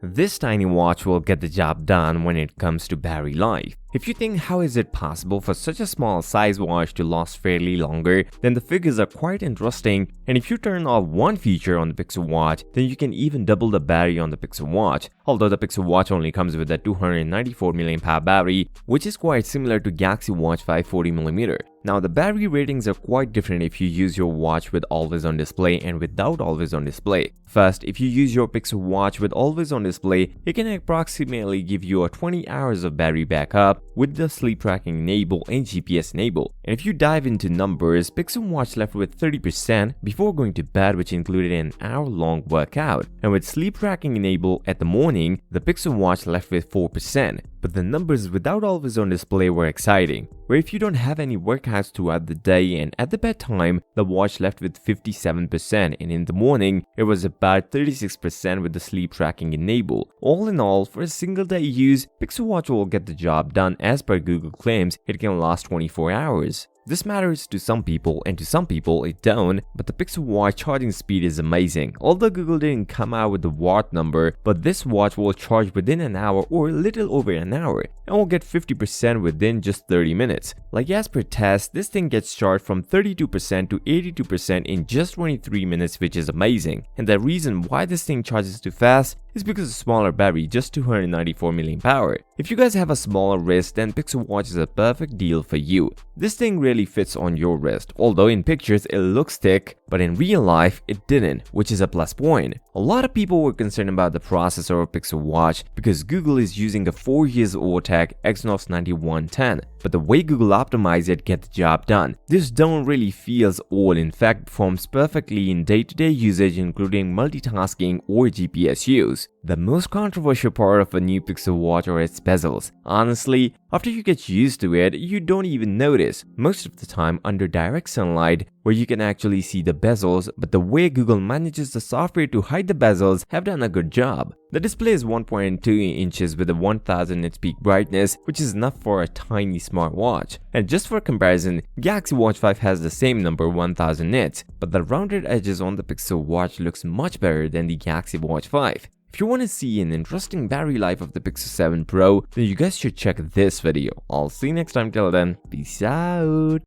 This tiny watch will get the job done when it comes to battery life. If you think how is it possible for such a small size watch to last fairly longer, then the figures are quite interesting, and if you turn off one feature on the Pixel Watch, then you can even double the battery on the Pixel Watch. Although the Pixel Watch only comes with a 294 mAh battery, which is quite similar to Galaxy Watch 540mm. Now the battery ratings are quite different if you use your watch with always on display and without always on display. First, if you use your Pixel Watch with always on display, it can approximately give you a 20 hours of battery backup with the sleep tracking enable and GPS enable. And if you dive into numbers, Pixel Watch left with 30% before going to bed, which included an hour-long workout. And with sleep tracking enable at the morning, the Pixel Watch left with 4%. But the numbers without always on display were exciting, where if you don't have any workouts throughout the day and at the bedtime, the watch left with 57%, and in the morning, it was about 36% with the sleep tracking enable. All in all, for a single day use, Pixel Watch will get the job done. As per Google claims, it can last 24 hours. This matters to some people, and to some people it don't, but the Pixel Watch charging speed is amazing. Although Google didn't come out with the watt number, but this watch will charge within an hour or a little over an hour, and will get 50% within just 30 minutes. Like as per test, this thing gets charged from 32% to 82% in just 23 minutes, which is amazing. And the reason why this thing charges too fast is because of smaller battery, just 294 mAh. If you guys have a smaller wrist, then Pixel Watch is a perfect deal for you. This thing really fits on your wrist, although in pictures it looks thick, but in real life it didn't, which is a plus point. A lot of people were concerned about the processor of Pixel Watch because Google is using a 4 years old tech Exynos 9110, but the way Google optimized it gets the job done. This don't really feels old, in fact performs perfectly in day-to-day usage including multitasking or GPS use. The most controversial part of a new Pixel Watch are its bezels. Honestly, after you get used to it, you don't even notice, most of the time under direct sunlight where you can actually see the bezels, but the way Google manages the software to hide the bezels have done a good job. The display is 1.2 inches with a 1000 nits peak brightness, which is enough for a tiny smartwatch. And just for comparison, Galaxy Watch 5 has the same number, 1000 nits, but the rounded edges on the Pixel Watch looks much better than the Galaxy Watch 5. If you want to see an interesting battery life of the Pixel 7 Pro, then you guys should check this video. I'll see you next time. Till then, peace out.